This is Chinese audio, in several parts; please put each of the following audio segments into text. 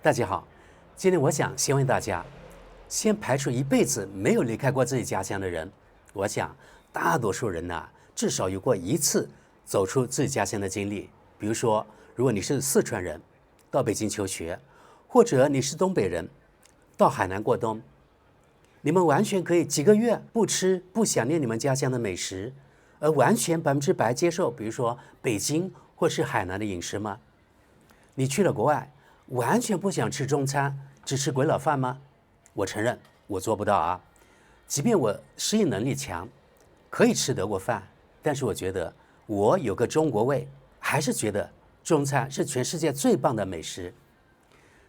大家好，今天我想先問大家，先排除一輩子沒有離開過自己家鄉的人，我想大多數人呢，至少有過一次走出自己家鄉的經歷。比如說，如果你是四川人，到北京求學，或者你是東北人，到海南過冬，你們完全可以幾個月不吃不想念你們家鄉的美食，而完全100%接受，比如說北京或是海南的飲食嗎？你去了國外，完全不想吃中餐，只吃鬼佬飯嗎？我承認我做不到啊。即便我適應能力強，可以吃德國飯，但是我覺得我有個中國胃，還是覺得中餐是全世界最棒的美食。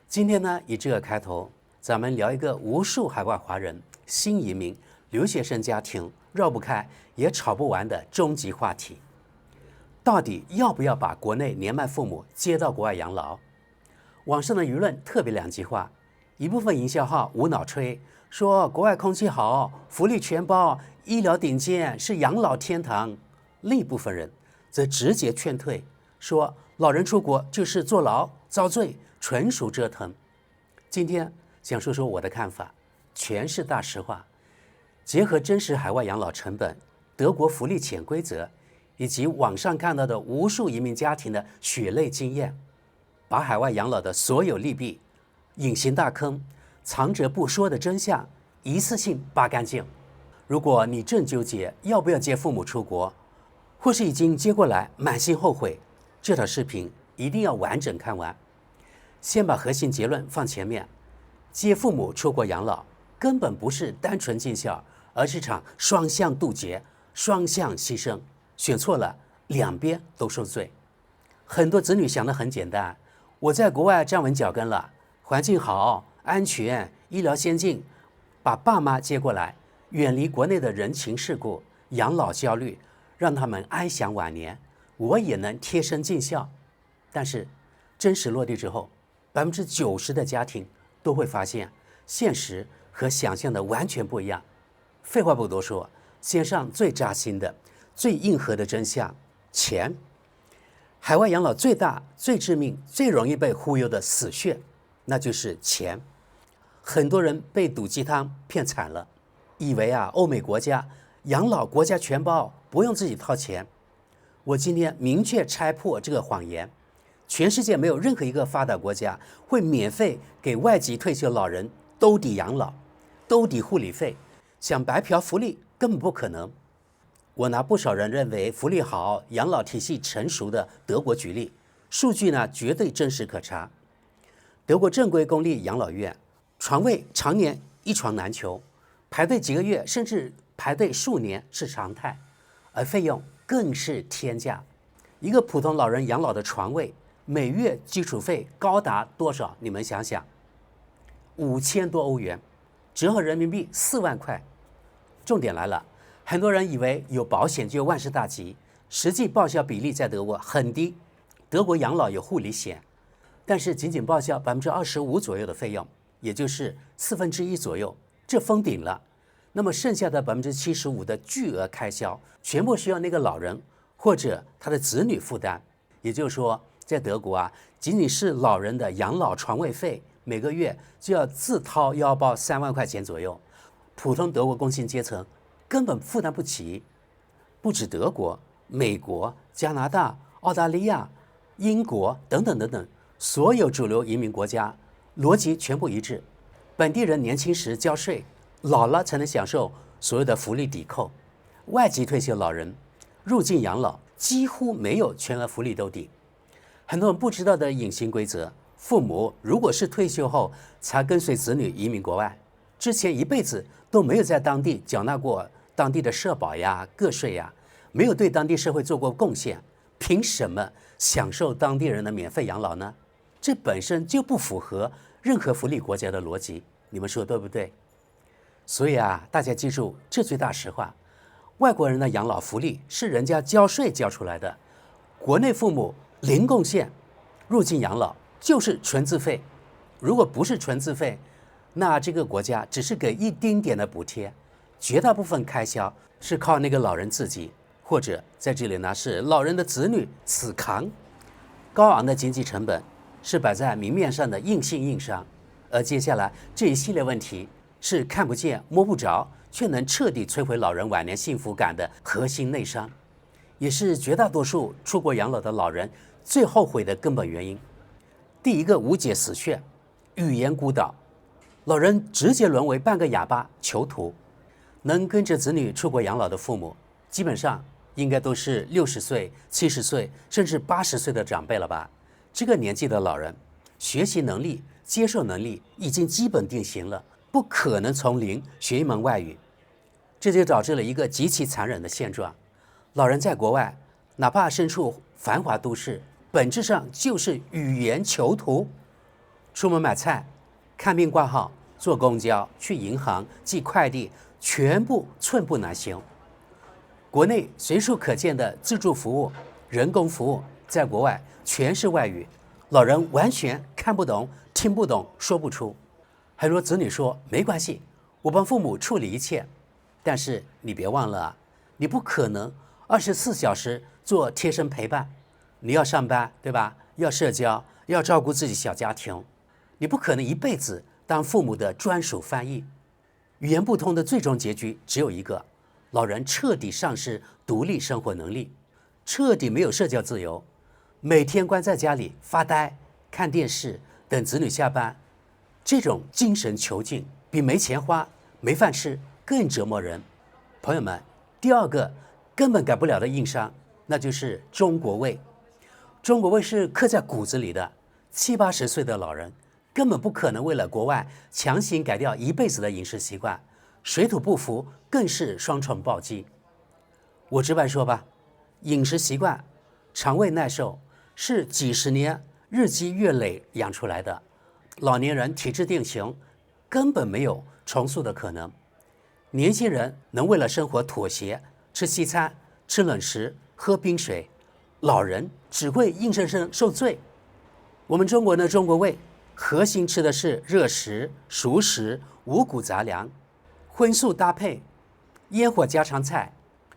今天呢，以這個開頭，咱們聊一個無數海外華人、新移民、留學生家庭繞不開也吵不完的終極話題：到底要不要把國內年邁父母接到國外養老？網上的輿論特別兩極化，一部分營銷號無腦吹，說國外空氣好，福利全包，醫療頂尖，是養老天堂；另一部分人則直接勸退，說老人出國就是坐牢遭罪，純屬折騰。今天想說說我的看法，全是大實話，結合真實海外養老成本、德國福利潛規則，以及網上看到的無數移民家庭的血淚經驗，把海外養老的所有利弊、隱形大坑、藏着不說的真相一次性扒乾淨。如果你正糾結要不要接父母出國，或是已經接過來滿心後悔，這條視頻一定要完整看完。先把核心結論放前面，接父母出國養老根本不是單純盡孝，而是場雙向渡劫、雙向犧牲，選錯了，兩邊都受罪。很多子女想得很簡單，我在國外站穩腳跟了，環境好、安全、醫療先進，把爸媽接過來，遠離國內的人情世故、養老焦慮，讓他們安享晚年，我也能貼身盡孝。但是真實落地之後，90%的家庭都會發現，現實和想象的完全不一樣。廢話不多說，先上最扎心的、最硬核的真相：錢。海外養老最大、最致命、最容易被忽悠的死穴，那就是錢。很多人被毒雞湯騙慘了，以為歐美國家養老國家全包，不用自己掏錢。我今天明確拆破這個謊言。全世界沒有任何一個發達國家會免費給外籍退休老人兜底養老、兜底護理費，想白嫖福利根本不可能。我拿不少人認為福利好、養老體系成熟的德國舉例，數據呢絕對真實可查。德國正規公立養老院床位常年一床難求，排隊幾個月甚至排隊數年是常態，而費用更是天價。一個普通老人養老的床位，每月基礎費高達多少？你們想想，5000多歐元，折合人民幣4萬塊。重點來了，很多人以為有保險就萬事大吉，實際報銷比例在德國很低。德國養老有護理險，但是僅僅報銷25%左右的費用，也就是1/4左右，這封頂了。那麼剩下的75%的巨額開銷，全部需要那個老人或者他的子女負擔。也就是說，在德國僅僅是老人的養老床位費，每個月就要自掏腰包3萬塊錢左右，普通德國工薪階層根本負擔不起。不止德國、美國、加拿大、澳大利亞、英國等等等等，所有主流移民國家邏輯全部一致，本地人年輕時交稅，老了才能享受所有的福利抵扣。外籍退休老人入境養老幾乎沒有全額福利兜底。很多人不知道的隱形規則：父母如果是退休後才跟隨子女移民國外，之前一輩子都沒有在當地繳納過當地的社保呀、個稅呀，沒有對當地社會做過貢獻，憑什麼享受當地人的免費養老呢？這本身就不符合任何福利國家的邏輯，你們說對不對？所以大家記住這最大實話：外國人的養老福利是人家交稅交出來的，國內父母零貢獻，入境養老就是純自費。如果不是純自費，那這個國家只是給一丁點的補貼，絕大部分開銷是靠那個老人自己，或者在這裡呢是老人的子女死扛。高昂的經濟成本是擺在明面上的硬性硬傷，而接下來這一系列問題是看不見摸不着，卻能徹底摧毀老人晚年幸福感的核心內傷，也是絕大多數出國養老的老人最後悔的根本原因。第一個無解死穴，語言孤島，老人直接淪為半個啞巴囚徒。能跟着子女出國養老的父母，基本上應該都是60歲、70歲甚至80歲的長輩了吧？這個年紀的老人，學習能力、接受能力已經基本定型了，不可能從零學一門外語。這就導致了一個極其殘忍的現狀：老人在國外，哪怕身處繁華都市，本質上就是語言囚徒。出門買菜、看病掛號、坐公交、去銀行、寄快遞，全部寸步難行。國內隨處可見的自助服務、人工服務，在國外全是外語，老人完全看不懂、聽不懂、說不出。很多子女說沒關係，我幫父母處理一切，但是你別忘了，你不可能24小時做貼身陪伴，你要上班，對吧？要社交，要照顧自己小家庭，你不可能一輩子當父母的專屬翻譯。語言不通的最終結局只有一個：老人徹底喪失獨立生活能力，徹底沒有社交自由，每天關在家裡發呆、看電視，等子女下班。這種精神囚禁比沒錢花、沒飯吃更折磨人。朋友們，第二個根本改不了的硬傷，那就是中國胃。中國胃是刻在骨子裡的，70、80歲的老人根本不可能為了國外強行改掉一輩子的飲食習慣，水土不服更是雙重暴擊。我直白說吧，飲食習慣、腸胃耐受是幾十年日積月累養出來的，老年人體質定型，根本沒有重塑的可能。年輕人能為了生活妥協，吃西餐、吃冷食、喝冰水，老人只會硬生生受罪。我們中國的中國胃，核心吃的是熱食、熟食、五穀雜糧，荤素搭配，煙火家常菜，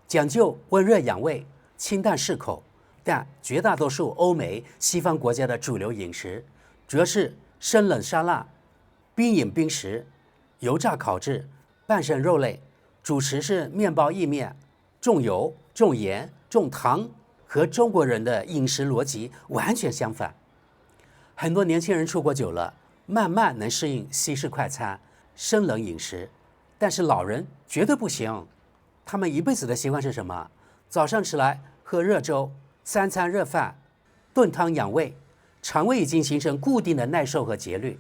講究溫熱養胃、清淡適口。但絕大多數歐美、西方國家的主流飲食，主要是生冷沙拉、冰飲冰食、油炸烤制、半生肉類，主食是麵包意麵，重油、重鹽、重糖，和中國人的飲食邏輯完全相反。很多年輕人出國久了，慢慢能適應西式快餐、生冷飲食，但是老人絕對不行。他們一輩子的習慣是什麼？早上起來喝熱粥，3餐熱飯，燉湯養胃，腸胃已經形成固定的耐受和節律。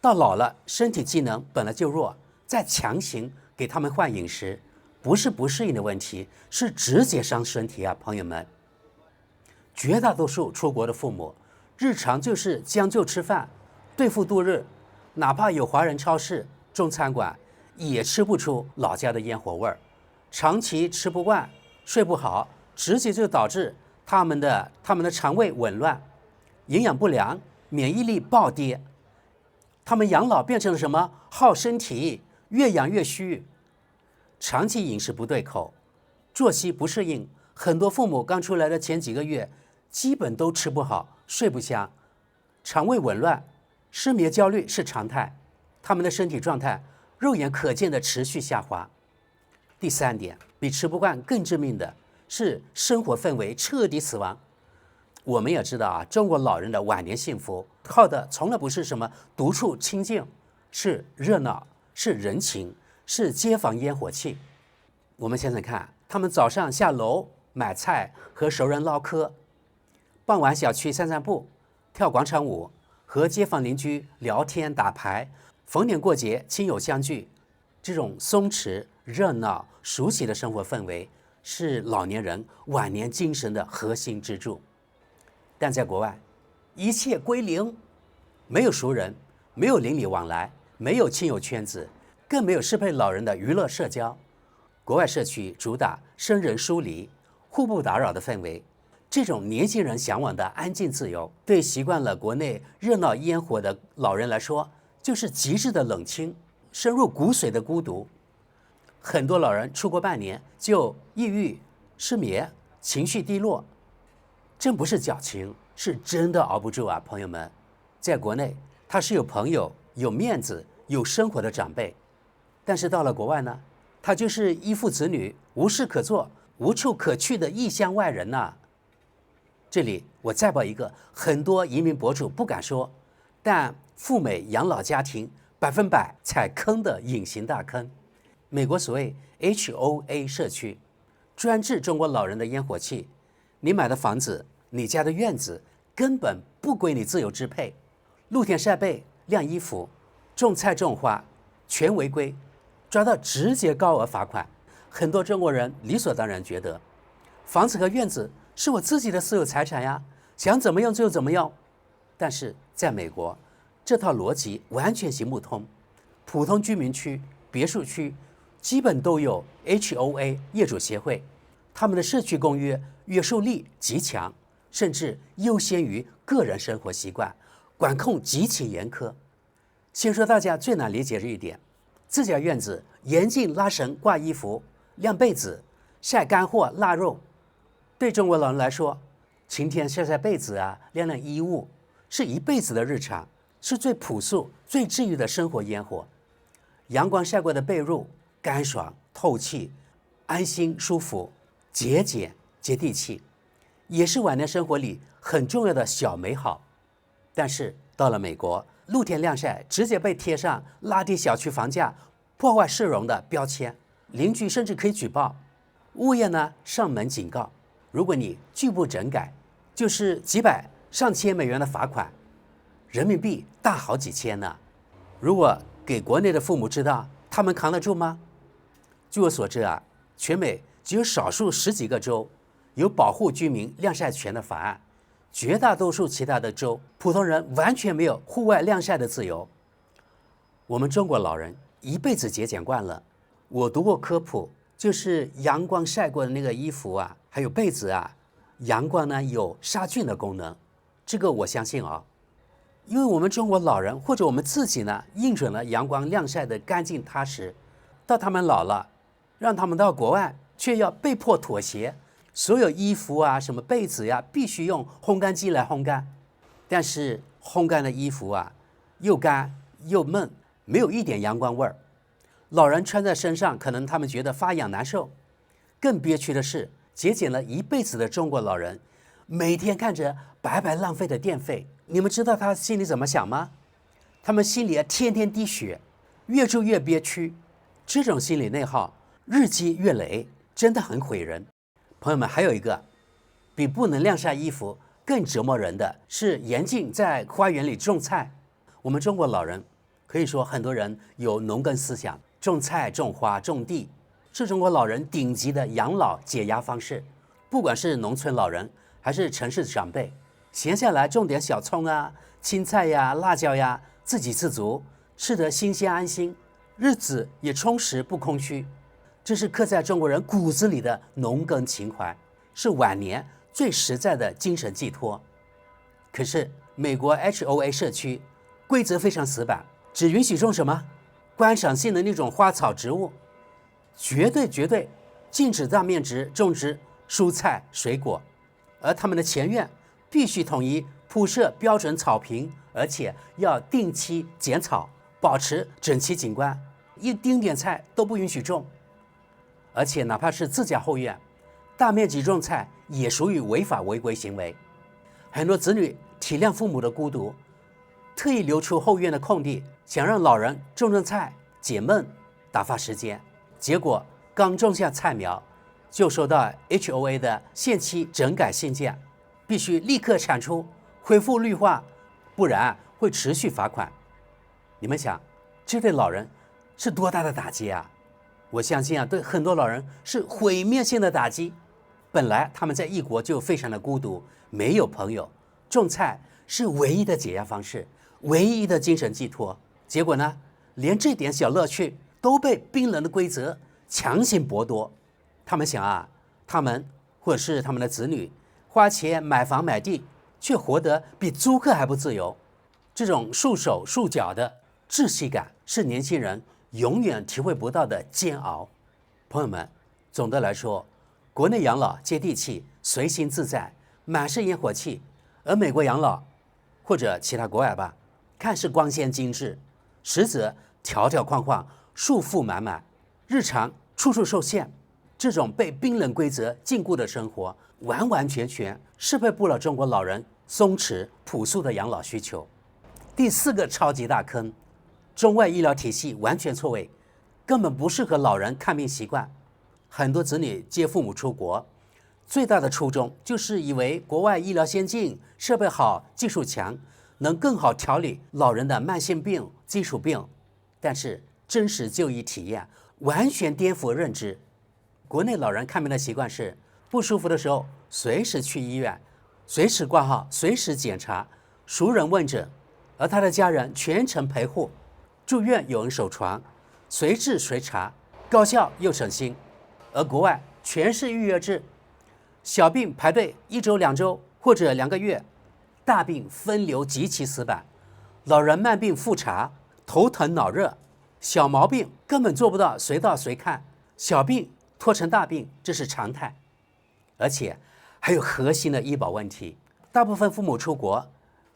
到老了，身體機能本來就弱，再強行給他們換飲食，不是不適應的問題，是直接傷身體啊，朋友們。絕大多數出國的父母，日常就是將就吃飯，對付度日，哪怕有華人超市、中餐館，也吃不出老家的煙火味兒。長期吃不慣，睡不好，直接就導致他們的腸胃紊亂，營養不良，免疫力暴跌。他們養老變成了什麼？耗身體，越養越虛。長期飲食不對口，作息不適應，很多父母剛出來的前幾個月，基本都吃不好，睡不香，腸胃紊亂，失眠焦慮是常態。他們的身體狀態肉眼可見的持續下滑。第三點，比吃不慣更致命的是生活氛圍徹底死亡。我們也知道啊，中國老人的晚年幸福靠的從來不是什麼獨處清靜，是熱鬧，是人情，是街坊煙火氣。我們想想看，他們早上下樓買菜，和熟人嘮嗑，傍晚小區散散步，跳廣場舞，和街坊鄰居聊天打牌，逢年過節親友相聚，這種鬆弛、熱鬧、熟悉的生活氛圍，是老年人晚年精神的核心支柱。但在國外，一切歸零，沒有熟人，沒有鄰里往來，沒有親友圈子，更沒有適配老人的娛樂社交。國外社區主打生人疏離、互不打擾的氛圍，這種年輕人向往的安靜自由，對習慣了國內熱鬧煙火的老人來說，就是極致的冷清，深入骨髓的孤獨。很多老人出國半年就抑鬱、失眠、情緒低落，真不是矯情，是真的熬不住啊，朋友們。在國內，他是有朋友、有面子、有生活的長輩，但是到了國外呢，他就是依附子女，無事可做、無處可去的異鄉外人吶。這裡我再報一個很多移民博主不敢說，但赴美養老家庭100%踩坑的隱形大坑。美國所謂 HOA 社區，專治中國老人的煙火氣。你買的房子，你家的院子根本不歸你自由支配，露天曬被、晾衣服、種菜種花，全違規，抓到直接高額罰款。很多中國人理所當然覺得，房子和院子是我自己的私有財產呀，想怎麼用就怎麼用。但是在美國，這套邏輯完全行不通。普通居民區、別墅區基本都有 HOA 業主協會，他們的社區公約約束力極強，甚至優先於個人生活習慣，管控極其嚴苛。先說大家最難理解這一點，自家院子嚴禁拉繩掛衣服、晾被子、曬乾貨臘肉。對中國老人來說，晴天曬曬被子啊，晾晾衣物，是一輩子的日常，是最樸素、最治癒的生活煙火。陽光曬過的被褥，乾爽透氣，安心舒服，節儉接地氣，也是晚年生活裡很重要的小美好。但是到了美國，露天晾曬直接被貼上拉低小區房價、破壞市容的標籤，鄰居甚至可以舉報，物業呢上門警告，如果你拒不整改，就是幾百上千美元的罰款，人民幣大好幾千呢。如果給國內的父母知道，他們扛得住嗎？據我所知啊，全美只有少數10幾個州有保護居民晾曬權的法案，絕大多數其他的州，普通人完全沒有戶外晾曬的自由。我們中國老人一輩子節儉慣了，我讀過科普，就是陽光曬過的那個衣服啊，還有被子啊，陽光呢有殺菌的功能，這個我相信啊。因為我們中國老人或者我們自己呢，應準了陽光晾曬的乾淨踏實，到他們老了，讓他們到國外，卻要被迫妥協，所有衣服啊、什麼被子呀，必須用烘乾機來烘乾。但是烘乾的衣服啊，又乾又悶，沒有一點陽光味兒。老人穿在身上，可能他們覺得發癢難受。更憋屈的是，節儉了一輩子的中國老人，每天看着白白浪費的電費，你們知道他心裡怎麼想嗎？他們心裡天天滴血，越住越憋屈。這種心理內耗日積月累，真的很毀人。朋友們，還有一個比不能晾曬衣服更折磨人的是嚴禁在花園裡種菜。我們中國老人可以說很多人有農耕思想，種菜種花種地是中國老人頂級的養老解壓方式。不管是農村老人還是城市長輩，閒下來種點小蔥啊、青菜呀、辣椒呀，自給自足，吃得新鮮安心，日子也充實不空虛。這是刻在中國人骨子裡的農耕情懷，是晚年最實在的精神寄託。可是美國 HOA 社區規則非常死板，只允許種什麼觀賞性的那種花草植物，絕對禁止大面積種植蔬菜水果。而他們的前院必須統一鋪設標準草坪，而且要定期剪草，保持整齊景觀，一丁點菜都不允許種。而且哪怕是自家後院，大面積種菜也屬於違法違規行為。很多子女體諒父母的孤獨，特意留出後院的空地，想讓老人種菜解悶打發時間。結果剛種下菜苗，就收到 HOA 的限期整改信件，必須立刻鏟除，恢復綠化，不然會持續罰款。你們想，這對老人是多大的打擊啊！我相信啊，對很多老人是毀滅性的打擊。本來他們在異國就非常的孤獨，沒有朋友，種菜是唯一的解壓方式，唯一的精神寄託。結果呢，連這點小樂趣都被冰冷的規則強行剝奪。他們想啊，他們或者是他們的子女花錢買房買地，卻活得比租客還不自由。這種束手束腳的窒息感，是年輕人永遠體會不到的煎熬。朋友們，總的來說，國內養老接地氣，隨心自在，滿是煙火氣，而美國養老或者其他國外吧，看似光鮮精緻，實則條條框框、束縛滿滿，日常處處受限。這種被冰冷規則禁錮的生活，完完全全適配不了中國老人鬆弛樸素的養老需求。第4個超級大坑，中外醫療體系完全錯位，根本不適合老人看病習慣。很多子女接父母出國，最大的初衷就是以為國外醫療先進、設備好、技術強，能更好調理老人的慢性病、基礎病。但是真實就醫體驗完全顛覆認知。國內老人看病的習慣是不舒服的時候隨時去醫院，隨時掛號，隨時檢查，熟人問診，而他的家人全程陪護，住院有人守床，隨治隨查，高效又省心。而國外全是預約制，小病排隊1周2周或者2個月，大病分流極其死板。老人慢病複查，頭疼腦熱，小毛病根本做不到隨到隨看，小病拖成大病，這是常態。而且還有核心的醫保問題，大部分父母出國，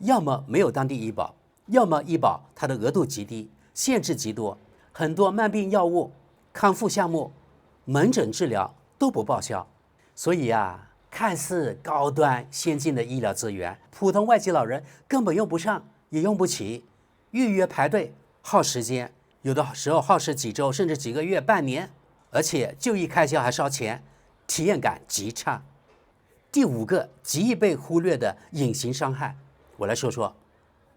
要麼沒有當地醫保，要麼醫保它的額度極低，限制極多，很多慢病藥物、康復項目、門診治療都不報銷。所以啊，看似高端先進的醫療資源，普通外籍老人根本用不上，也用不起。預約排隊耗時間，有的時候耗時幾周，甚至幾個月、半年。而且就醫開銷還燒錢，體驗感極差。第5個極易被忽略的隱形傷害，我來說說，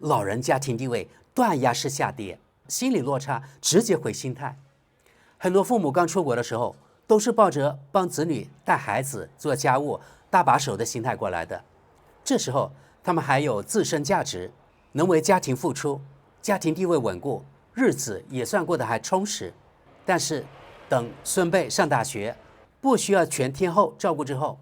老人家庭地位斷崖式下跌，心理落差直接毀心態。很多父母剛出國的時候，都是抱着幫子女帶孩子、做家務、搭把手的心態過來的。這時候他們還有自身價值，能為家庭付出，家庭地位穩固，日子也算過得還充實。但是等孫輩上大學，不需要全天候照顧之後，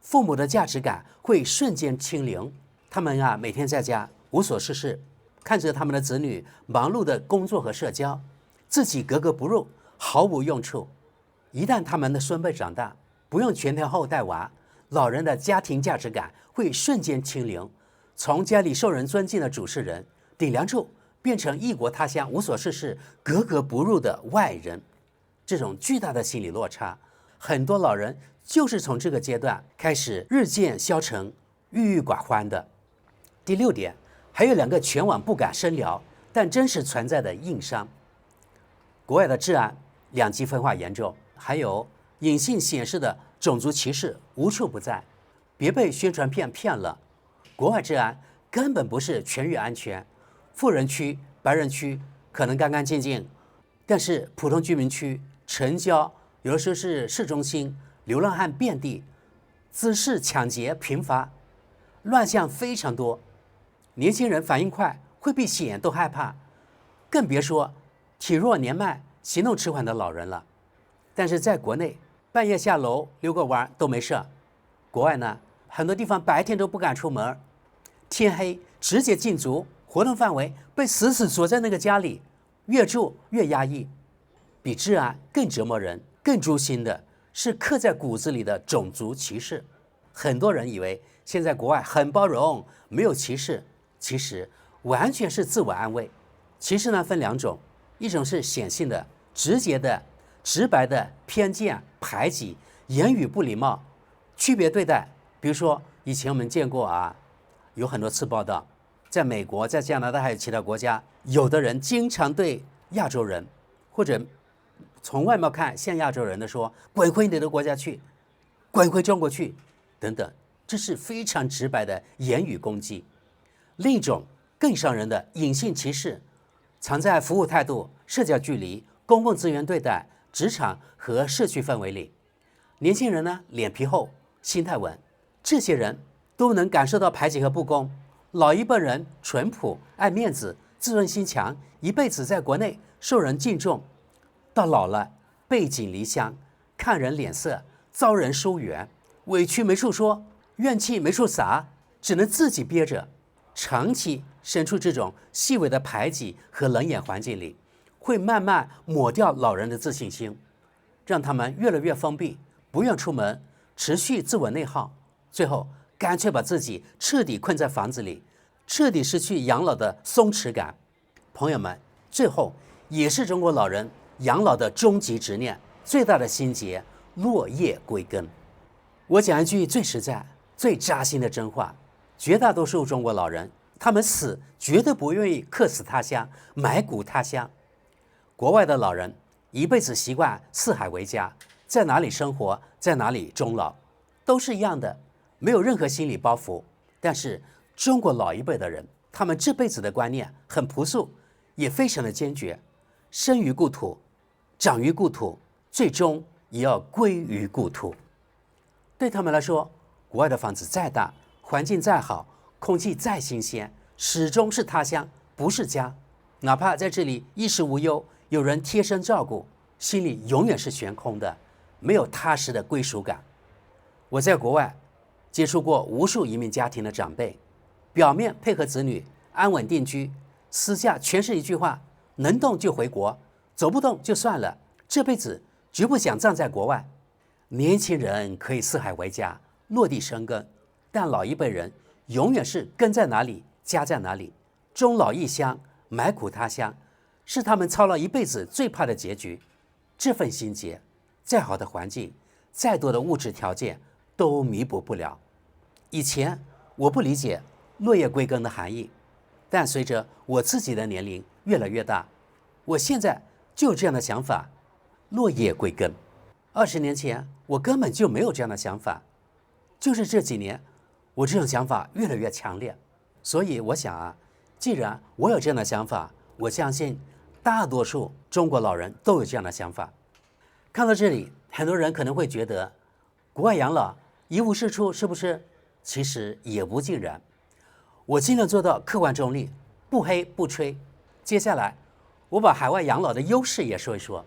父母的價值感會瞬間清零。他們啊，每天在家無所事事，看着他們的子女忙碌的工作和社交，自己格格不入，毫無用處。一旦他們的孫輩長大，不用全天候帶娃，老人的家庭價值感會瞬間清零，從家裡受人尊敬的主事人、頂梁柱，變成異國他鄉無所事事、格格不入的外人。這種巨大的心理落差，很多老人就是從這個階段開始日漸消沉、鬱鬱寡歡的。第6點，還有2個全網不敢深聊，但真實存在的硬傷。國外的治安兩極分化嚴重，還有隱性顯示的種族歧視無處不在。別被宣傳片騙了，國外治安根本不是全域安全，富人區、白人區可能乾乾淨淨，但是普通居民區、城郊，有的時候是市中心，流浪漢遍地，滋事搶劫頻發，亂象非常多。年輕人反應快，會避險都害怕，更別說體弱年邁、行動遲緩的老人了。但是在國內，半夜下樓遛個彎都沒事。國外呢，很多地方白天都不敢出門，天黑直接禁足，活動範圍被死死鎖在那個家裡，越住越壓抑。比治安更折磨人、更誅心的是刻在骨子裡的種族歧視。很多人以為現在國外很包容，沒有歧視，其實完全是自我安慰。歧視呢分2種，一種是顯性的、直接的、直白的偏見、排擠、言語不禮貌、區別對待。比如說以前我們見過啊，有很多次報道，在美國、在加拿大還有其他國家，有的人經常对亞洲人或者從外貌看像亞洲人的說滾回你的國家去，滾回中國去等等，這是非常直白的言語攻擊。另一種更傷人的隱性歧視，藏在服務態度、社交距離、公共資源對待、職場和社區氛圍裡。年輕人呢，臉皮厚，心態穩，這些人都能感受到排擠和不公。老一輩人淳樸、愛面子、自尊心強，一輩子在國內受人敬重，到老了背井離鄉，看人臉色，遭人疏遠，委屈沒處說，怨氣沒處撒，只能自己憋着。長期身處這種細微的排擠和冷眼環境裡，會慢慢抹掉老人的自信心，讓他們越來越封閉，不願出門，持續自我內耗，最後乾脆把自己徹底困在房子裡，徹底失去養老的鬆弛感。朋友們，最後也是中國老人養老的終極執念，最大的心結：落葉歸根。我講一句最實在、最扎心的真話：絕大多數中國老人，他們死絕對不願意客死他鄉、埋骨他鄉。國外的老人一輩子習慣四海為家，在哪裡生活，在哪裡終老，都是一樣的，沒有任何心理包袱。但是中國老一輩的人，他們這輩子的觀念很樸素，也非常的堅決：生於故土，長於故土，最終也要歸於故土。對他們來說，國外的房子再大，環境再好，空氣再新鮮，始終是他鄉，不是家。哪怕在這裡衣食無憂，有人貼身照顧，心裡永遠是懸空的，沒有踏實的歸屬感。我在國外接觸過無數移民家庭的長輩，表面配合子女安穩定居，私下全是一句話：能動就回國，走不動就算了，這輩子絕不想葬在國外。年輕人可以四海為家，落地生根，但老一輩人永遠是根在哪裡，家在哪裡，終老異鄉，埋骨他鄉，是他們操勞一輩子最怕的結局。這份心結，再好的環境，再多的物質條件都彌補不了。以前我不理解落葉歸根的含義，但隨着我自己的年齡越來越大，我現在就有這樣的想法：落葉歸根。20年前我根本就沒有這樣的想法，就是這幾年我這種想法越來越強烈。所以我想啊，既然我有這樣的想法，我相信大多數中國老人都有這樣的想法。看到這裡，很多人可能會覺得國外養老一無是處，是不是？其實也不盡然。我盡量做到客觀中立，不黑不吹。接下來我把海外養老的優勢也說一說，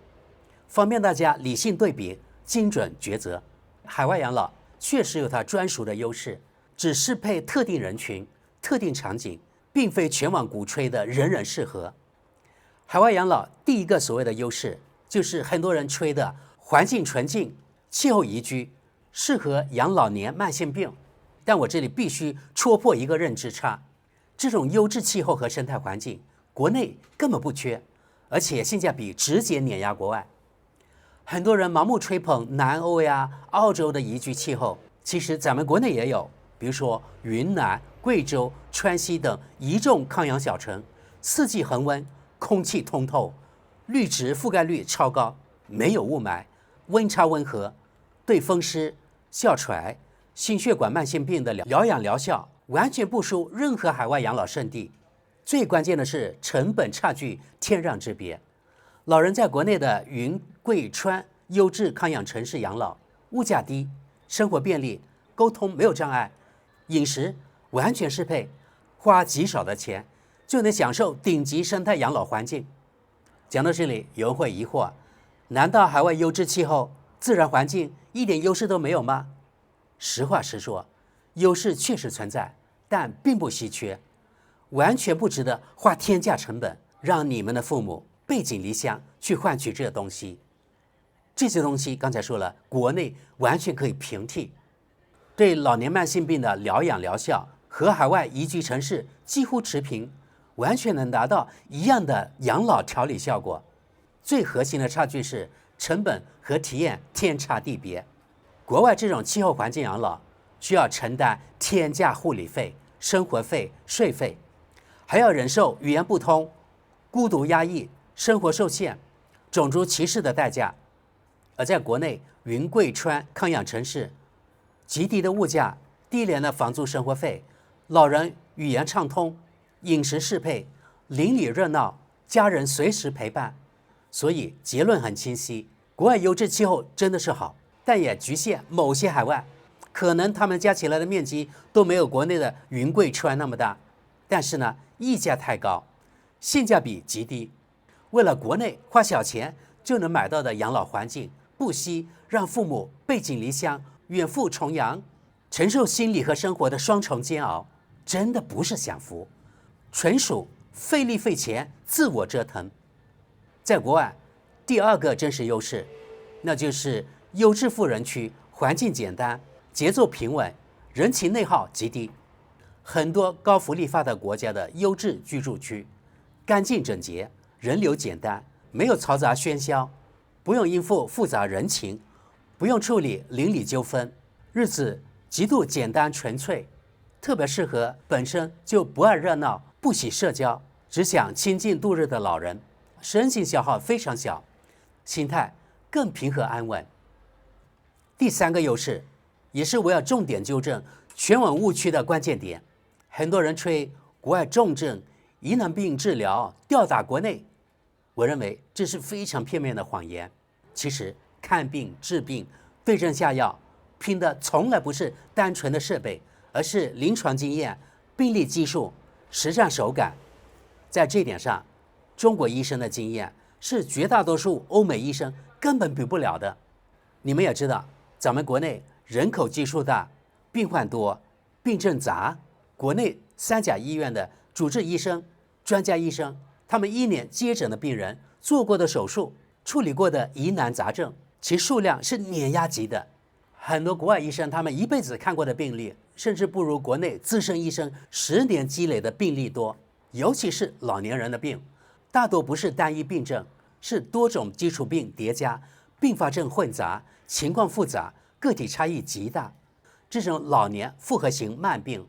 方便大家理性對比，精準抉擇。海外養老確實有它專屬的優勢，只適配特定人群、特定場景，並非全網鼓吹的人人適合。海外養老第一個所謂的優勢，就是很多人吹的環境純淨、氣候宜居，適合養老年慢性病。但我這裡必須戳破一個認知差：這種優質氣候和生態環境，國內根本不缺，而且性價比直接碾壓國外。很多人盲目吹捧南歐呀、澳洲的宜居氣候，其實咱們國內也有，比如說雲南、貴州、川西等宜重抗氧小城，四季恆溫，空氣通透，綠植覆蓋率超高，沒有霧霾，溫差溫和，對風濕、哮喘、心血管慢性病的療養療效完全不輸任何海外養老勝地。最關鍵的是成本差距天壤之別。老人在國內的雲貴川優質康養城市養老，物價低，生活便利，溝通沒有障礙，飲食完全適配，花極少的錢就能享受頂級生態養老環境。講到這裡，有人會疑惑：難道海外優質氣候、自然環境一點優勢都沒有嗎？實話實說，優勢確實存在，但並不稀缺，完全不值得花天價成本讓你們的父母背井離鄉去換取這東西。這些東西剛才說了，國內完全可以平替，對老年慢性病的療養療效和海外宜居城市幾乎持平，完全能達到一樣的養老調理效果。最核心的差距是成本和體驗天差地別。國外這種氣候環境養老需要承擔天價護理費、生活費、稅費，還要忍受語言不通、孤獨壓抑、生活受限、種族歧視的代價。而在國內雲貴川康養城市，極低的物價、低廉的房租生活費，老人語言暢通，飲食適配，鄰里熱鬧，家人隨時陪伴。所以結論很清晰，國外優質氣候真的是好，但也局限某些海外，可能他們加起來的面積都沒有國內的雲貴川那麼大，但是呢，溢價太高，性價比極低。為了國內花小錢就能買到的養老環境，不惜讓父母背井離鄉、遠赴重洋，承受心理和生活的雙重煎熬，真的不是享福，純屬費力費錢、自我折騰。在國外，第二個真實優勢，那就是優質富人區，環境簡單，節奏平穩，人情內耗極低。很多高福利發達國家的優質居住區，乾淨整潔，人流簡單，沒有嘈雜喧囂，不用應付複雜人情，不用處理鄰里糾紛，日子極度簡單純粹，特別適合本身就不愛熱鬧、不喜社交、只想清靜度日的老人，身心消耗非常小，心態更平和安穩。第三個優勢，也是我要重點糾正全網誤區的關鍵點。很多人吹國外重症、疑難病治療吊打國內，我認為這是非常片面的謊言。其實看病治病、對症下藥，拼的從來不是單純的設備，而是臨床經驗、病例技術、實戰手感。在這一點上，中國醫生的經驗是絕大多數歐美醫生根本比不了的。你們也知道，咱們國內人口基數大，病患多，病症雜。國內3甲醫院的主治醫生、專家醫生，他們1年接診的病人、做過的手術、處理過的疑難雜症，其數量是碾壓級的。很多國外醫生他們一輩子看過的病例，甚至不如國內資深醫生10年積累的病例多。尤其是老年人的病，大多不是單一病症，是多種基礎病疊加，併發症混雜，情況複雜，個體差異極大。這種老年複合型慢病、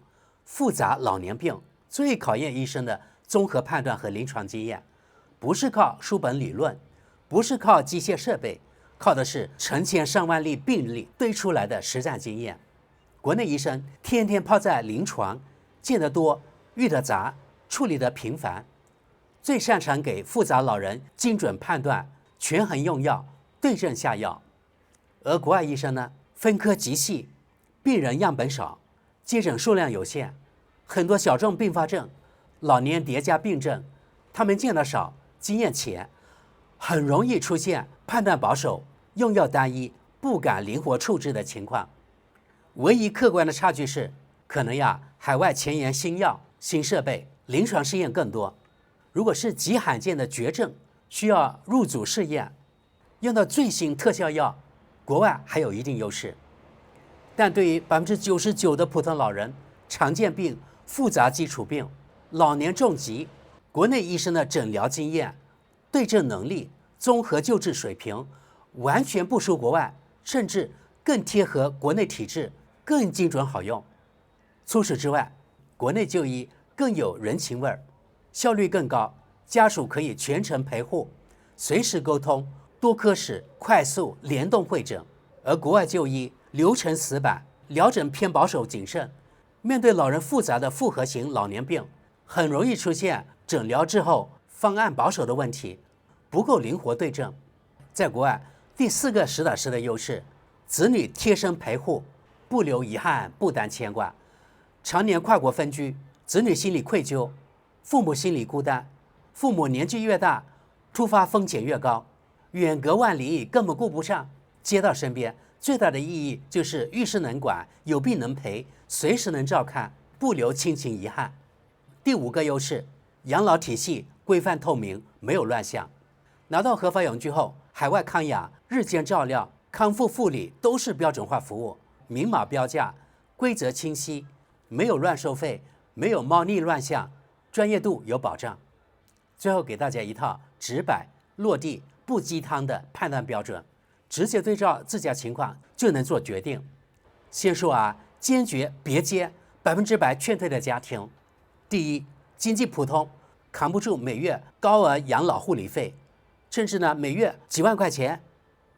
複雜老年病最考驗醫生的綜合判斷和臨床經驗，不是靠書本理論，不是靠機械設備，靠的是成千上萬例病例堆出來的實戰經驗。國內醫生天天泡在臨床，見得多，遇得雜，處理得頻繁，最擅長給複雜老人精準判斷、權衡用藥、對症下藥。而國外醫生呢，分科極細，病人樣本少，接診數量有限，很多小眾併發症、老年疊加病症，他們見得少，經驗淺，很容易出現判斷保守、用藥單一、不敢靈活處置的情況。唯一客觀的差距是，可能海外前沿新藥、新設備、臨床試驗更多。如果是極罕見的絕症，需要入組試驗，用到最新特效藥，國外還有一定優勢。但對於99%的普通老人、常見病、複雜基礎病、老年重疾，國內醫生的診療經驗、對症能力、綜合救治水平，完全不輸國外，甚至更貼合國內體制，更精準好用。除此之外，國內就醫更有人情味兒，效率更高，家屬可以全程陪護，隨時溝通，多科室快速聯動會診。而國外就醫流程死板，療診偏保守謹慎，面對老人複雜的複合型老年病，很容易出現診療之後方案保守的問題，不夠靈活對症。在國外，第4個實打實的優勢，子女貼身陪護，不留遺憾，不擔牽掛。常年跨國分居，子女心理愧疚，父母心理孤單，父母年紀越大，突發風險越高，遠隔萬里根本顧不上。接到身邊最大的意義就是遇事能管，有病能陪，隨時能照看，不留親情遺憾。第5個優勢，養老體系規範透明，沒有亂象。拿到合法永居後，海外康養、日間照料、康復護理都是標準化服務，明碼標價，規則清晰，沒有亂收費，沒有貓膩亂象，專業度有保障。最後給大家一套直白、落地、不雞湯的判斷標準，直接對照自家情況就能做決定。先說堅決別接100%勸退的家庭。第一，經濟普通，扛不住每月高額養老護理費，甚至每月幾萬塊錢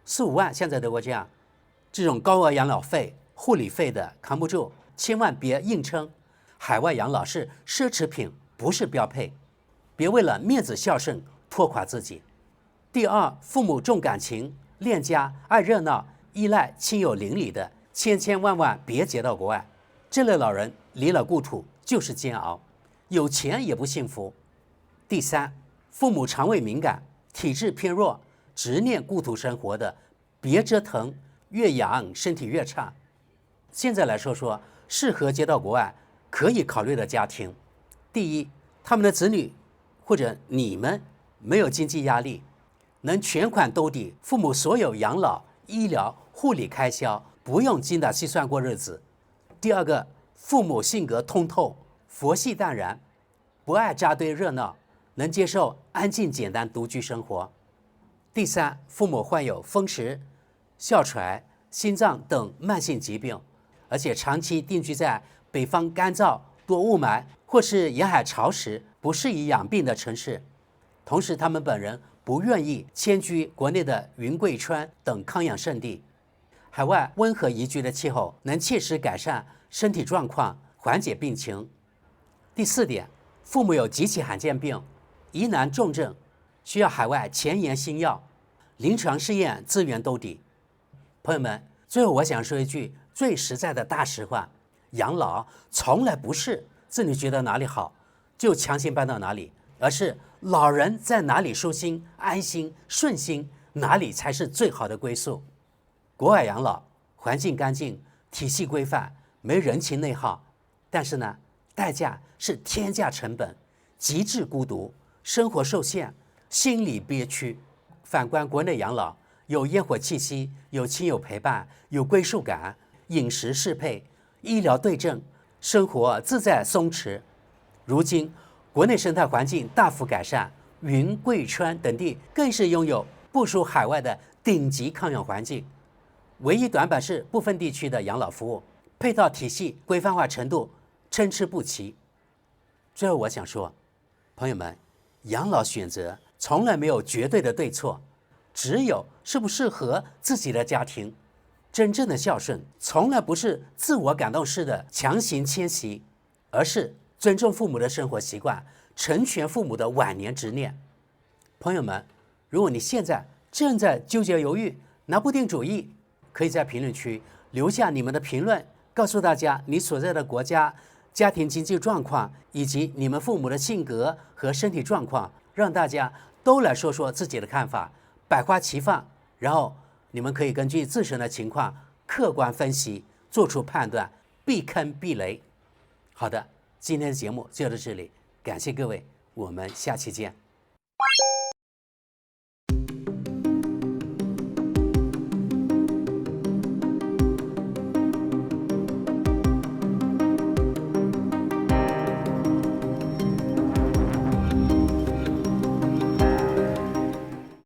，4、5萬，現在德國這樣，這種高額養老費、護理費的扛不住，千萬別硬撐。海外養老是奢侈品，不是標配，別為了面子孝順拖垮自己。第二，父母重感情、戀家、愛熱鬧、依賴親友鄰里的，千萬別接到國外。這類老人離了故土就是煎熬，有錢也不幸福。第三，父母腸胃敏感、體質偏弱、執念故土生活的，別折騰，越養身體越差。現在來說說適合接到國外可以考慮的家庭。第一，他們的子女或者你們沒有經濟壓力，能全款兜底父母所有養老、醫療、護理開銷，不用精打細算過日子。第二個，父母性格通透，佛系淡然，不愛扎堆熱鬧，能接受安靜簡單獨居生活。第三，父母患有風濕、哮喘、心臟等慢性疾病，而且長期定居在北方乾燥、多霧霾或是沿海潮濕、不適宜養病的城市。同時，他們本人不願意遷居國內的雲貴川等康養勝地。海外溫和宜居的氣候能切實改善身體狀況，緩解病情。第四點，父母有極其罕見病、疑難重症，需要海外前沿新藥，臨床試驗資源兜底。朋友們，最後我想說一句最實在的大實話：養老從來不是子女覺得哪裡好就強行搬到哪裡，而是老人在哪裡舒心、安心、順心，哪裡才是最好的歸宿。國外養老環境乾淨，體系規範，沒人情內耗，但是呢，代價是天價成本，極致孤獨，生活受限，心理憋屈。反觀國內養老，有煙火氣息，有親友陪伴，有歸屬感，飲食適配，醫療對症，生活自在鬆弛。如今國內生態環境大幅改善，雲貴川等地更是擁有不輸海外的頂級康養環境。唯一短板是部分地區的養老服務配套體系規範化程度參差不齊。最後我想說，朋友們，養老選擇從來沒有絕對的對錯，只有適不適合自己的家庭。真正的孝順從來不是自我感動式的強行遷徙，而是尊重父母的生活習慣，成全父母的晚年執念。朋友們，如果你現在正在糾結猶豫，拿不定主意，可以在評論區留下你們的評論，告訴大家你所在的國家家庭經濟狀況，以及你們父母的性格和身體狀況，讓大家都來說說自己的看法，百花齊放。然後你們可以根据自身的情況客觀分析，做出判斷，避坑避雷。好的，今天的節目就到這裡，感謝各位，我們下期見。